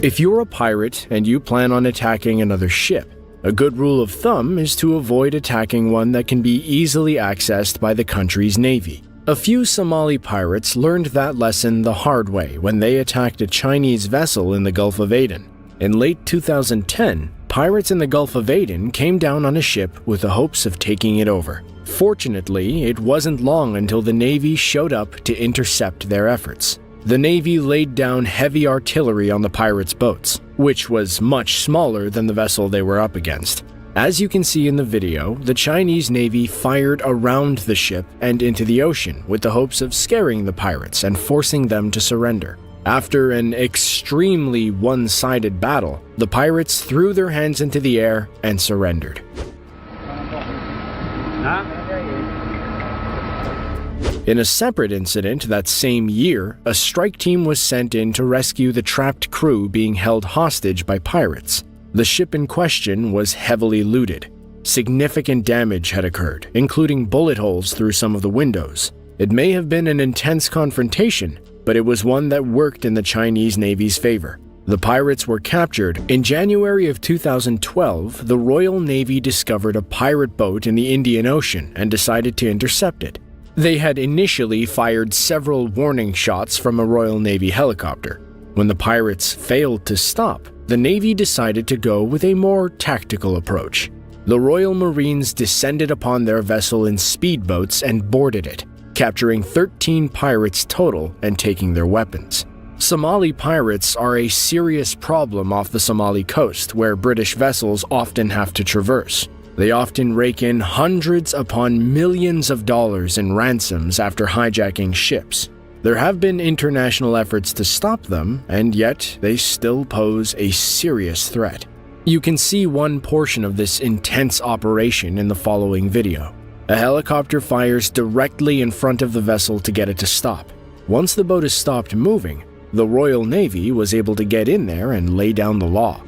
If you're a pirate and you plan on attacking another ship, a good rule of thumb is to avoid attacking one that can be easily accessed by the country's navy. A few Somali pirates learned that lesson the hard way when they attacked a Chinese vessel in the Gulf of Aden. In late 2010, pirates in the Gulf of Aden came down on a ship with the hopes of taking it over. Fortunately, it wasn't long until the Navy showed up to intercept their efforts. The Navy laid down heavy artillery on the pirates' boats, which was much smaller than the vessel they were up against. As you can see in the video, the Chinese Navy fired around the ship and into the ocean with the hopes of scaring the pirates and forcing them to surrender. After an extremely one-sided battle, the pirates threw their hands into the air and surrendered. In a separate incident that same year, a strike team was sent in to rescue the trapped crew being held hostage by pirates. The ship in question was heavily looted. Significant damage had occurred, including bullet holes through some of the windows. It may have been an intense confrontation, but it was one that worked in the Chinese Navy's favor. The pirates were captured. In January of 2012, the Royal Navy discovered a pirate boat in the Indian Ocean and decided to intercept it. They had initially fired several warning shots from a Royal Navy helicopter. When the pirates failed to stop, the Navy decided to go with a more tactical approach. The Royal Marines descended upon their vessel in speedboats and boarded it, capturing 13 pirates total and taking their weapons. Somali pirates are a serious problem off the Somali coast, where British vessels often have to traverse. They often rake in hundreds upon millions of dollars in ransoms after hijacking ships. There have been international efforts to stop them, and yet they still pose a serious threat. You can see one portion of this intense operation in the following video. A helicopter fires directly in front of the vessel to get it to stop. Once the boat has stopped moving, the Royal Navy was able to get in there and lay down the law.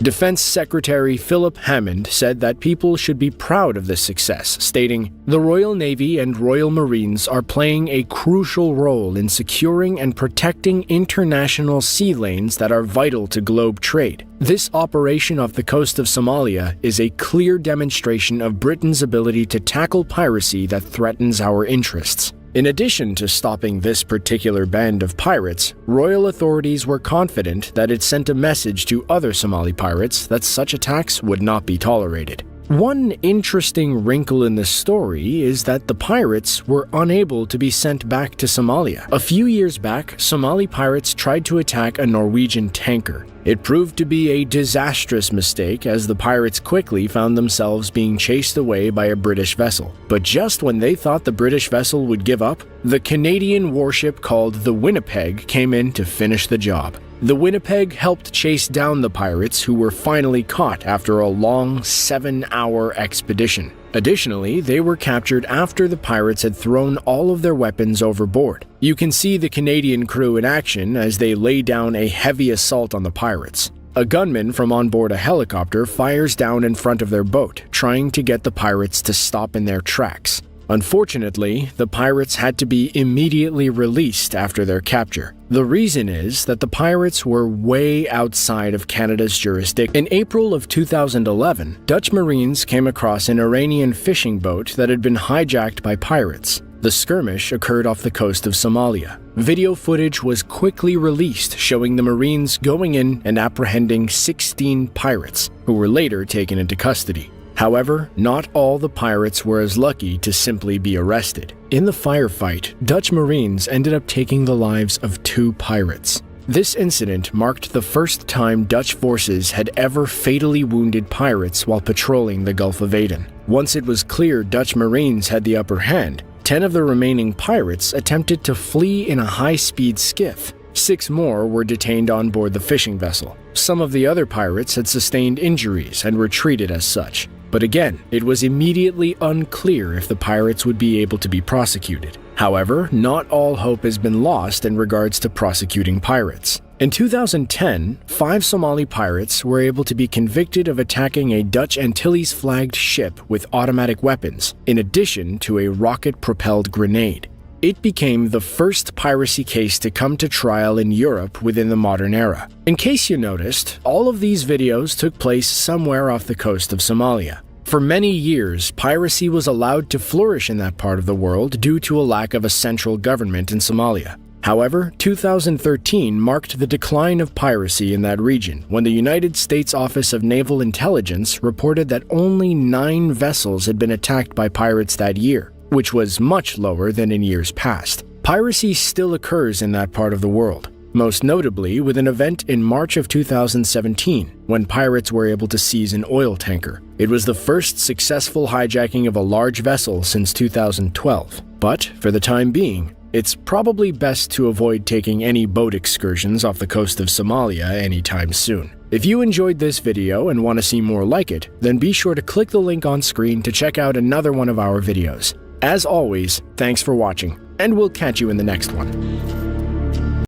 Defense Secretary Philip Hammond said that people should be proud of this success, stating, "The Royal Navy and Royal Marines are playing a crucial role in securing and protecting international sea lanes that are vital to globe trade. This operation off the coast of Somalia is a clear demonstration of Britain's ability to tackle piracy that threatens our interests." In addition to stopping this particular band of pirates, royal authorities were confident that it sent a message to other Somali pirates that such attacks would not be tolerated. One interesting wrinkle in this story is that the pirates were unable to be sent back to Somalia. A few years back, Somali pirates tried to attack a Norwegian tanker. It proved to be a disastrous mistake, as the pirates quickly found themselves being chased away by a British vessel. But just when they thought the British vessel would give up, the Canadian warship called the Winnipeg came in to finish the job. The Winnipeg helped chase down the pirates, who were finally caught after a long 7-hour expedition. Additionally, they were captured after the pirates had thrown all of their weapons overboard. You can see the Canadian crew in action as they lay down a heavy assault on the pirates. A gunman from on board a helicopter fires down in front of their boat, trying to get the pirates to stop in their tracks. Unfortunately, the pirates had to be immediately released after their capture. The reason is that the pirates were way outside of Canada's jurisdiction. In April of 2011, Dutch Marines came across an Iranian fishing boat that had been hijacked by pirates. The skirmish occurred off the coast of Somalia. Video footage was quickly released showing the Marines going in and apprehending 16 pirates, who were later taken into custody. However, not all the pirates were as lucky to simply be arrested. In the firefight, Dutch Marines ended up taking the lives of 2 pirates. This incident marked the first time Dutch forces had ever fatally wounded pirates while patrolling the Gulf of Aden. Once it was clear Dutch Marines had the upper hand, 10 of the remaining pirates attempted to flee in a high-speed skiff. 6 more were detained on board the fishing vessel. Some of the other pirates had sustained injuries and were treated as such. But again, it was immediately unclear if the pirates would be able to be prosecuted. However, not all hope has been lost in regards to prosecuting pirates. In 2010, 5 Somali pirates were able to be convicted of attacking a Dutch Antilles-flagged ship with automatic weapons, in addition to a rocket-propelled grenade. It became the first piracy case to come to trial in Europe within the modern era. In case you noticed, all of these videos took place somewhere off the coast of Somalia. For many years, piracy was allowed to flourish in that part of the world due to a lack of a central government in Somalia. However, 2013 marked the decline of piracy in that region when the United States Office of Naval Intelligence reported that only 9 vessels had been attacked by pirates that year, which was much lower than in years past. Piracy still occurs in that part of the world, most notably with an event in March of 2017 when pirates were able to seize an oil tanker. It was the first successful hijacking of a large vessel since 2012. But, for the time being, it's probably best to avoid taking any boat excursions off the coast of Somalia anytime soon. If you enjoyed this video and want to see more like it, then be sure to click the link on screen to check out another one of our videos. As always, thanks for watching, and we'll catch you in the next one.